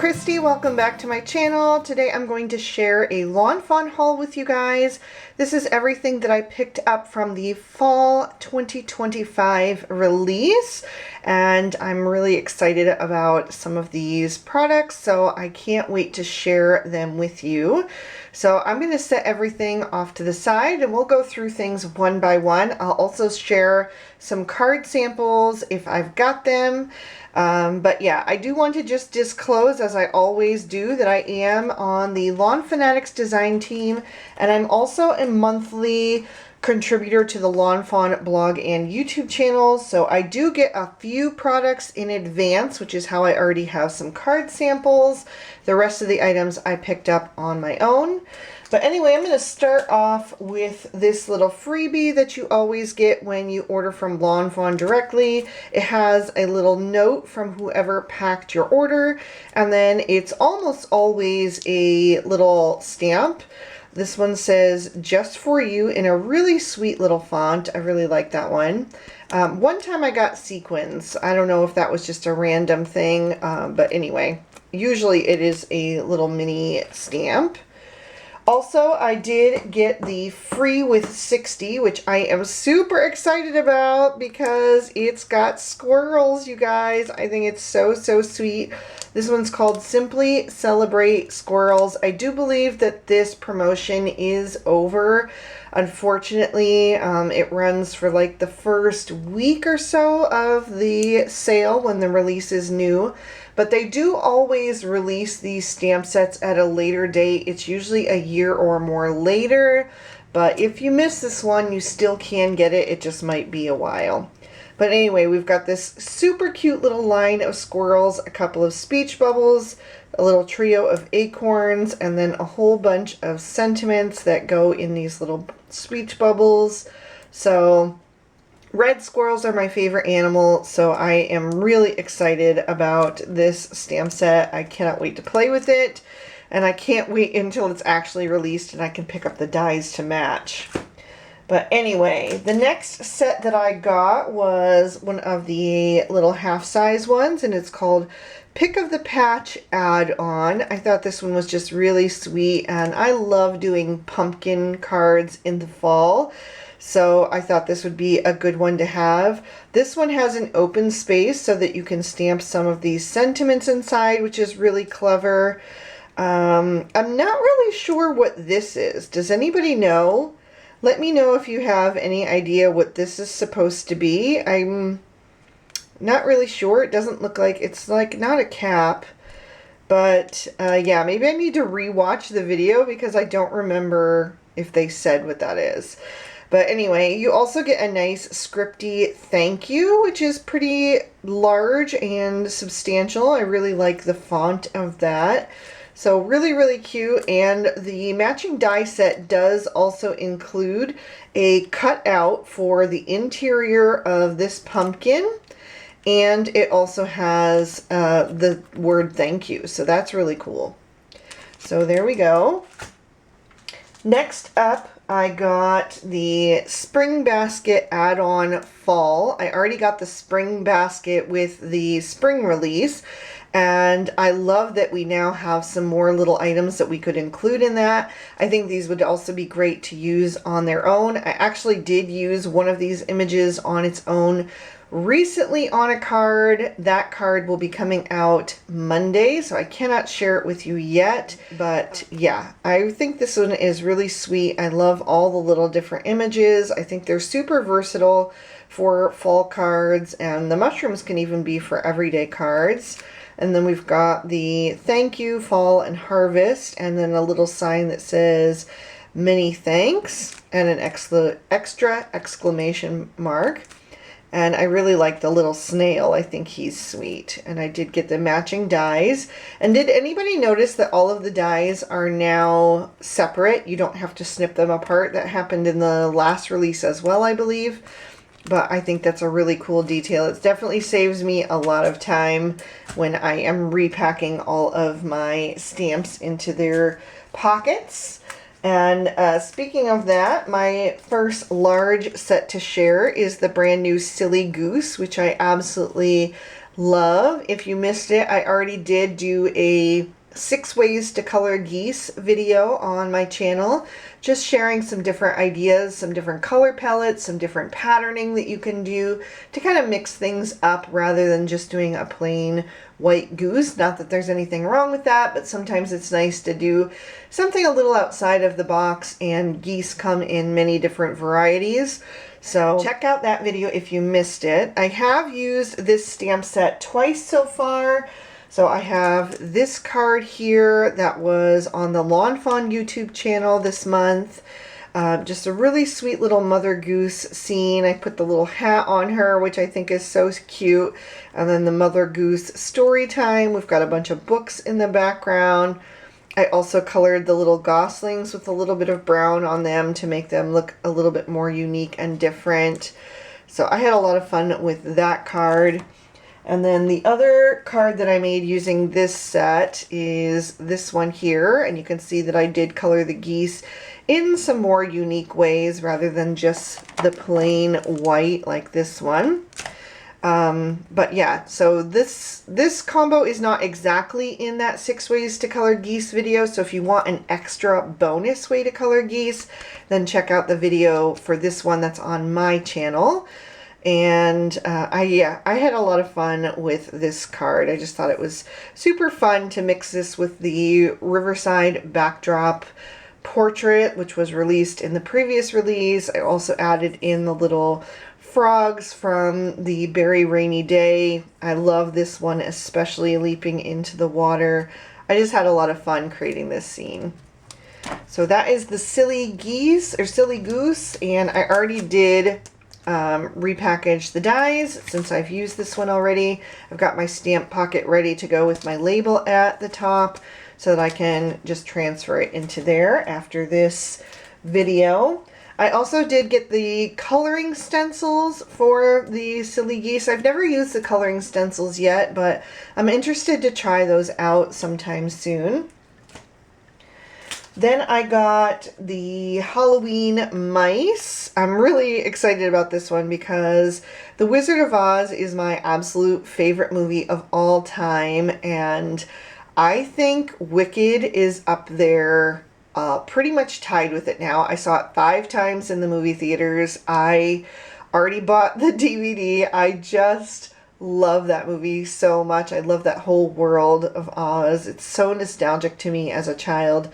Christy, welcome back to my channel. Today I'm going to share a Lawn Fawn haul with you guys. This is everything that I picked up from the fall 2025 release, and I'm really excited about some of these products, so I can't wait to share them with you. So I'm going to set everything off to the side and we'll go through things one by one. I'll also share some card samples if I've got them. But yeah, I do want to just disclose, as I always do, that I am on the Lawn Fanatics design team, and I'm also a monthly contributor to the Lawn Fawn blog and YouTube channel. So I do get a few products in advance, which is how I already have some card samples. The rest of the items I picked up on my own. But anyway, I'm going to start off with this little freebie that you always get when you order from Lawn Fawn directly. It has a little note from whoever packed your order, and then it's almost always a little stamp. This one says, "Just for you," in a really sweet little font. I really like that one. One time I got sequins. I don't know if that was just a random thing, but anyway, usually it is a little mini stamp. Also, I did get the free with 60, which I am super excited about because it's got squirrels, you guys. I think it's so sweet. This one's called Simply Celebrate Squirrels. I do believe that this promotion is over. Unfortunately, it runs for like the first week or so of the sale when the release is new. But they do always release these stamp sets at a later date. It's usually a year or more later. But if you miss this one, you still can get it. It just might be a while. But anyway, we've got this super cute little line of squirrels, a couple of speech bubbles, a little trio of acorns, and then a whole bunch of sentiments that go in these little speech bubbles. So red squirrels are my favorite animal, so I am really excited about this stamp set. I cannot wait to play with it, and I can't wait until it's actually released and I can pick up the dies to match. But anyway, the next set that I got was one of the little half-size ones, and it's called Pick of the Patch Add-on. I thought this one was just really sweet, and I love doing pumpkin cards in the fall. So I thought this would be a good one to have. This one has an open space so that you can stamp some of these sentiments inside, which is really clever. I'm not really sure what this is. Does anybody know? Let me know if you have any idea what this is supposed to be. I'm not really sure. It doesn't look like, it's like not a cap. But yeah, maybe I need to rewatch the video because I don't remember if they said what that is. But anyway, you also get a nice scripty thank you, which is pretty large and substantial. I really like the font of that. So really cute. And the matching die set does also include a cutout for the interior of this pumpkin. And it also has the word thank you. So that's really cool. So there we go. Next up, I got the Spring Basket add-on fall. I already got the Spring Basket with the spring release, and I love that we now have some more little items that we could include in that. I think these would also be great to use on their own. I actually did use one of these images on its own recently on a card. That card will be coming out Monday, so I cannot share it with you yet. But yeah, I think this one is really sweet. I love all the little different images. I think they're super versatile for fall cards, and the mushrooms can even be for everyday cards. And then we've got the thank you, fall, and harvest, and then a little sign that says many thanks and an extra exclamation mark. And I really like the little snail. I think he's sweet. And I did get the matching dies. And did anybody notice that all of the dies are now separate? You don't have to snip them apart. That happened in the last release as well, I believe. But I think that's a really cool detail. It definitely saves me a lot of time when I am repacking all of my stamps into their pockets. And speaking of that, my first large set to share is the brand new Silly Goose, which I absolutely love. If you missed it, I already did do a 6 ways to color geese video on my channel, just sharing some different ideas, some different color palettes, some different patterning that you can do to kind of mix things up rather than just doing a plain white goose. Not that there's anything wrong with that, but sometimes it's nice to do something a little outside of the box, and geese come in many different varieties. So check out that video if you missed it. I have used this stamp set twice so far. So I have this card here that was on the Lawn Fawn YouTube channel this month. Just a really sweet little mother goose scene. I put the little hat on her, which I think is so cute. And then the mother goose story time. We've got a bunch of books in the background. I also colored the little goslings with a little bit of brown on them to make them look a little bit more unique and different. So I had a lot of fun with that card. And then the other card that I made using this set is this one here. And you can see that I did color the geese in some more unique ways rather than just the plain white like this one. But yeah, so this combo is not exactly in that 6 ways to color geese video. So if you want an extra bonus way to color geese, then check out the video for this one that's on my channel. And I had a lot of fun with this card. I just thought it was super fun to mix this with the Riverside backdrop portrait, which was released in the previous release. I also added in the little frogs from the Berry Rainy Day. I love this one, especially leaping into the water. I just had a lot of fun creating this scene. So that is the Silly Geese or Silly Goose, and I already did repackage the dies since I've used this one already. I've got my stamp pocket ready to go with my label at the top so that I can just transfer it into there after this video. I also did get the coloring stencils for the Silly Geese. I've never used the coloring stencils yet, but I'm interested to try those out sometime soon. Then I got the Halloween mice. I'm really excited about this one because The Wizard of Oz is my absolute favorite movie of all time, and I think Wicked is up there, pretty much tied with it now. I saw it 5 times in the movie theaters. I already bought the DVD. I just love that movie so much. I love that whole world of Oz. It's so nostalgic to me as a child.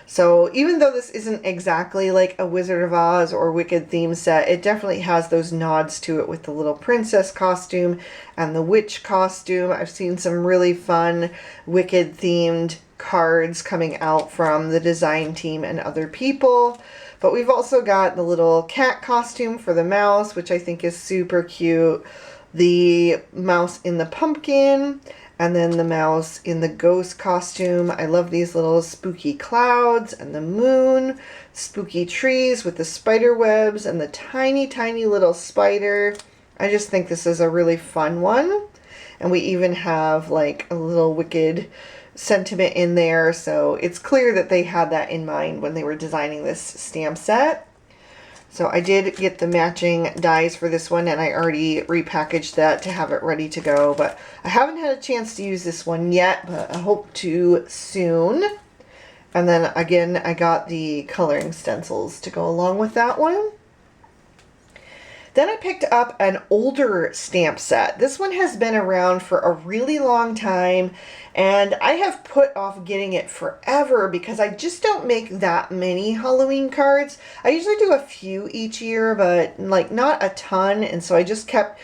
So even though this isn't exactly like a Wizard of Oz or Wicked theme set, it definitely has those nods to it with the little princess costume and the witch costume. I've seen some really fun Wicked themed cards coming out from the design team and other people. But we've also got the little cat costume for the mouse, which I think is super cute. The mouse in the pumpkin. And then the mouse in the ghost costume. I love these little spooky clouds and the moon, spooky trees with the spider webs and the tiny, tiny little spider. I just think this is a really fun one. And we even have like a little Wicked sentiment in there. So it's clear that they had that in mind when they were designing this stamp set. So I did get the matching dies for this one, and I already repackaged that to have it ready to go. But I haven't had a chance to use this one yet, but I hope to soon. And then again, I got the coloring stencils to go along with that one. Then I picked up an older stamp set. This one has been around for a really long time, and I have put off getting it forever because I just don't make that many Halloween cards. I usually do a few each year, but like not a ton, and so I just kept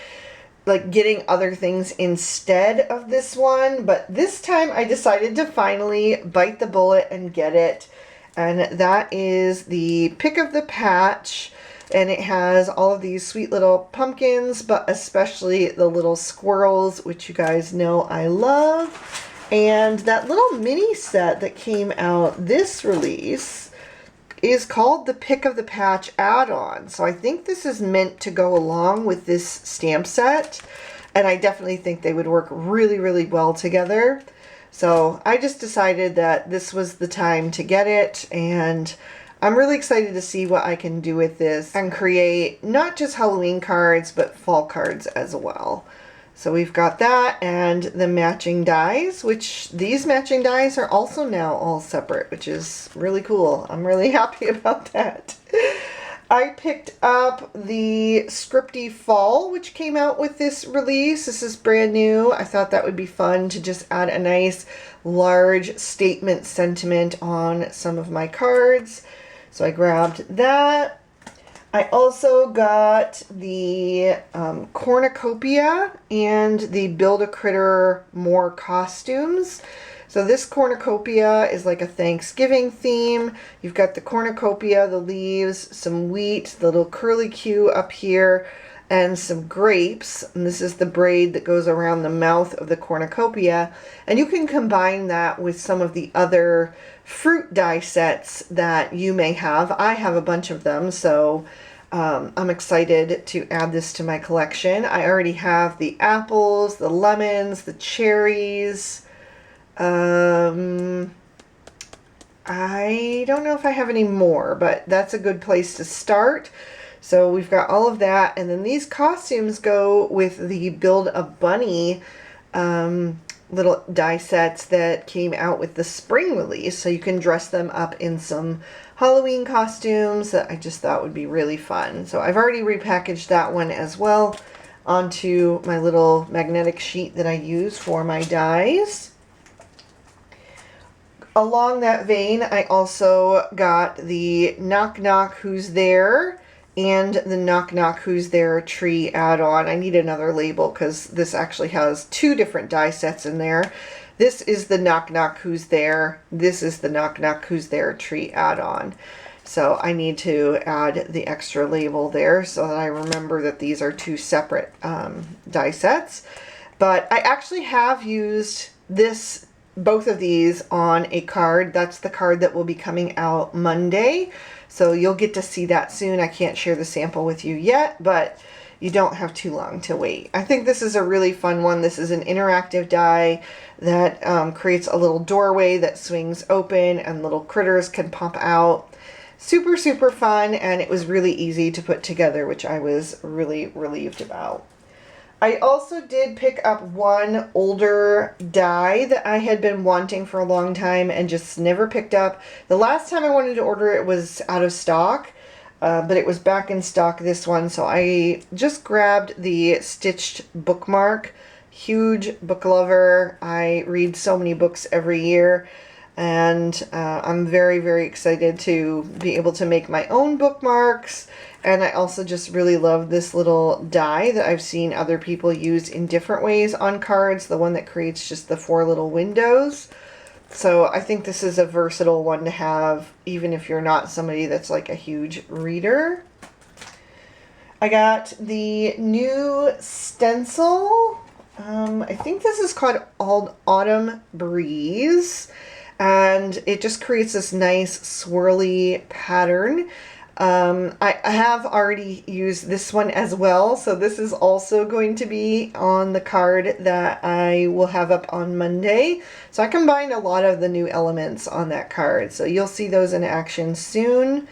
like getting other things instead of this one. But this time I decided to finally bite the bullet and get it, and that is the Pick of the Patch. And it has all of these sweet little pumpkins, but especially the little squirrels, which you guys know I love. And that little mini set that came out this release is called the Pick of the Patch add-on. So I think this is meant to go along with this stamp set. And I definitely think they would work really, really well together. So I just decided that this was the time to get it, and I'm really excited to see what I can do with this and create not just Halloween cards, but fall cards as well. So we've got that and the matching dies, which these matching dies are also now all separate, which is really cool. I'm really happy about that. I picked up the Scripty Fall, which came out with this release. This is brand new. I thought that would be fun to just add a nice large statement sentiment on some of my cards. So I grabbed that. I also got the cornucopia and the Build-A-Critter More costumes. So this cornucopia is like a Thanksgiving theme. You've got the cornucopia, the leaves, some wheat, the little curly-Q up here, and some grapes. And this is the braid that goes around the mouth of the cornucopia. And you can combine that with some of the other fruit die sets that you may have. I have a bunch of them, so I'm excited to add this to my collection. I already have the apples, the lemons, the cherries. I don't know if I have any more, but that's a good place to start. So we've got all of that, and then these costumes go with the Build a Bunny little die sets that came out with the spring release, so you can dress them up in some Halloween costumes that I just thought would be really fun. So I've already repackaged that one as well onto my little magnetic sheet that I use for my dies. Along that vein, I also got the Knock Knock Who's There and the Knock Knock Who's There tree add-on. I need another label because this actually has two different die sets in there. This is the Knock Knock Who's There. This is the Knock Knock Who's There tree add-on. So I need to add the extra label there so that I remember that these are two separate die sets. But I actually have used both of these on a card. That's the card that will be coming out Monday. So you'll get to see that soon. I can't share the sample with you yet, but you don't have too long to wait. I think this is a really fun one. This is an interactive die that creates a little doorway that swings open and little critters can pop out. Super, super fun, and it was really easy to put together, which I was really relieved about. I also did pick up one older die that I had been wanting for a long time and just never picked up. The last time I wanted to order it was out of stock, but it was back in stock, this one. So I just grabbed the stitched bookmark. Huge book lover. I read so many books every year. And I'm very, very excited to be able to make my own bookmarks. And I also just really love this little die that I've seen other people use in different ways on cards. The one that creates just the 4 little windows. So I think this is a versatile one to have, even if you're not somebody that's like a huge reader. I got the new stencil. I think this is called Autumn Breeze. And it just creates this nice swirly pattern. I have already used this one as well, so this is also going to be on the card that I will have up on Monday. So I combined a lot of the new elements on that card, so you'll see those in action soon.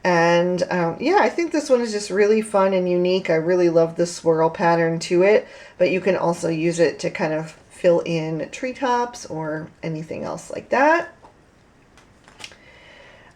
And yeah, I think this one is just really fun and unique. I really love the swirl pattern to it, but you can also use it to kind of fill in treetops or anything else like that.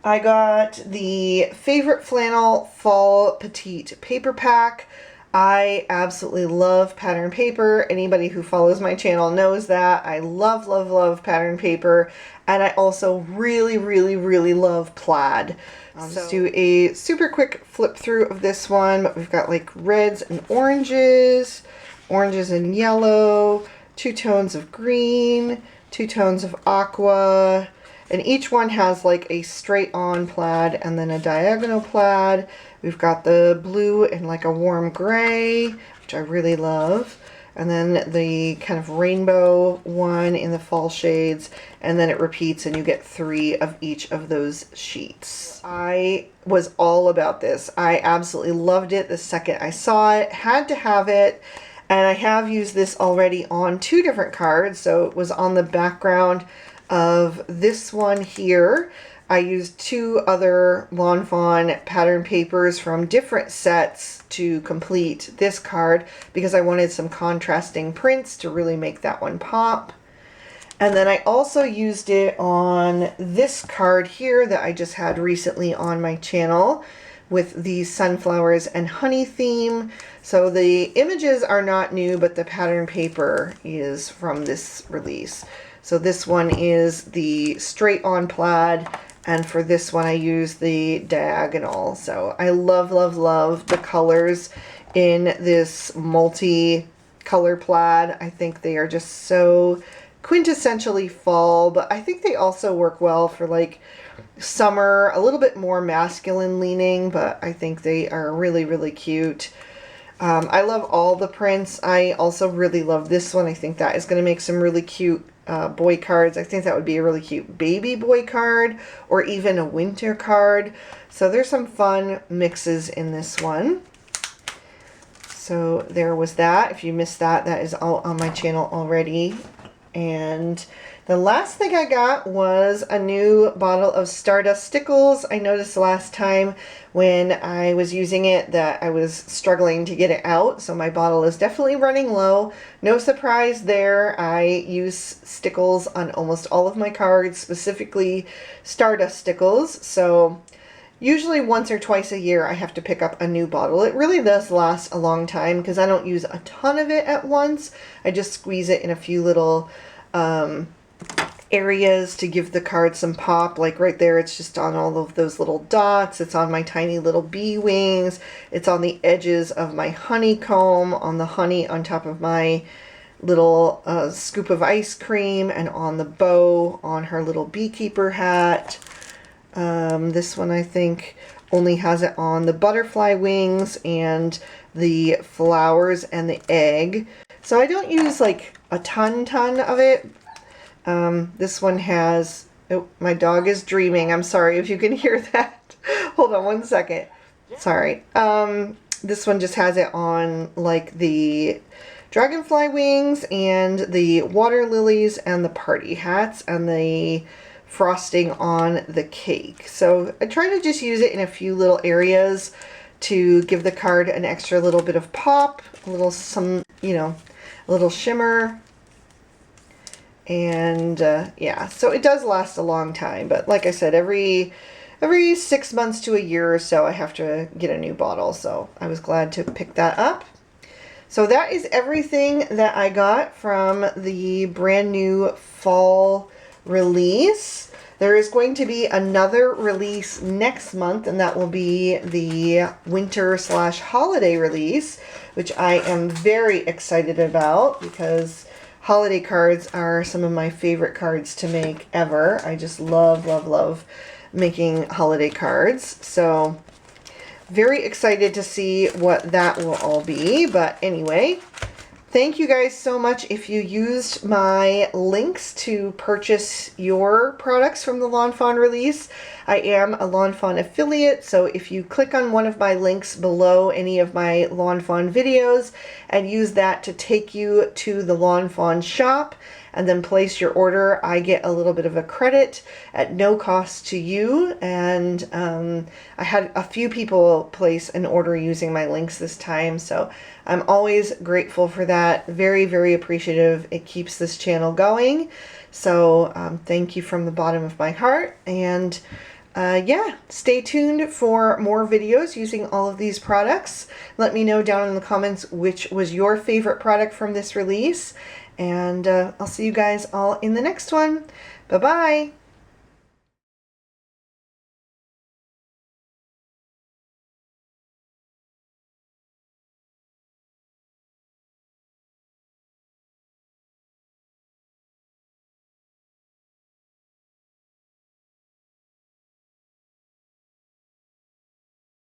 I got the Favorite Flannel Fall Petite Paper Pack. I absolutely love pattern paper. Anybody who follows my channel knows that. I love, love, love pattern paper. And I also really, really, really love plaid. I'll just do a super quick flip through of this one. But we've got like reds and oranges, oranges and yellow, 2 tones of green, 2 tones of aqua. And each one has like a straight on plaid and then a diagonal plaid. We've got the blue and like a warm gray, which I really love. And then the kind of rainbow one in the fall shades. And then it repeats and you get 3 of each of those sheets. I was all about this. I absolutely loved it the second I saw it. Had to have it. And I have used this already on 2 different cards. So it was on the background of this one here, I used 2 other Lawn Fawn pattern papers from different sets to complete this card because I wanted some contrasting prints to really make that one pop. And then I also used it on this card here that I just had recently on my channel with the sunflowers and honey theme. So the images are not new, but the pattern paper is from this release. So this one is the straight on plaid, and for this one I use the diagonal. So I love, love, love the colors in this multi-color plaid. I think they are just so quintessentially fall, but I think they also work well for like summer, a little bit more masculine leaning, but I think they are really, really cute. I love all the prints. I also really love this one. I think that is going to make some really cute boy cards. I think that would be a really cute baby boy card or even a winter card. So there's some fun mixes in this one. So there was that. If you missed that, that is all on my channel already. And the last thing I got was a new bottle of Stardust Stickles. I noticed last time when I was using it that I was struggling to get it out, so my bottle is definitely running low. No surprise there. I use stickles on almost all of my cards, specifically Stardust Stickles. So usually once or twice a year I have to pick up a new bottle. It really does last a long time because I don't use a ton of it at once. I just squeeze it in a few little areas to give the card some pop. Like right there, it's just on all of those little dots. It's on my tiny little bee wings. It's on the edges of my honeycomb, on the honey on top of my little scoop of ice cream, and on the bow on her little beekeeper hat. This one I think only has it on the butterfly wings and the flowers and the egg. So I don't use like a ton of it. This one has, oh, my dog is dreaming. I'm sorry if you can hear that. Hold on one second. Sorry. This one just has it on like the dragonfly wings and the water lilies and the party hats and the frosting on the cake. So I try to just use it in a few little areas to give the card an extra little bit of pop, a little some, you know, a little shimmer. And yeah, so it does last a long time, but like I said, every 6 months to a year or so I have to get a new bottle, so I was glad to pick that up. So that is everything that I got from the brand new fall release. There is going to be another release next month, and that will be the winter/holiday release, which I am very excited about because holiday cards are some of my favorite cards to make ever. I just love, love, love making holiday cards. So very excited to see what that will all be. But anyway, thank you guys so much if you used my links to purchase your products from the Lawn Fawn release. I am a Lawn Fawn affiliate, so if you click on one of my links below any of my Lawn Fawn videos and use that to take you to the Lawn Fawn shop and then place your order, I get a little bit of a credit at no cost to you. And I had a few people place an order using my links this time, so I'm always grateful for that. Very, very appreciative. It keeps this channel going. So thank you from the bottom of my heart. And yeah, stay tuned for more videos using all of these products. Let me know down in the comments which was your favorite product from this release. And I'll see you guys all in the next one. Bye-bye.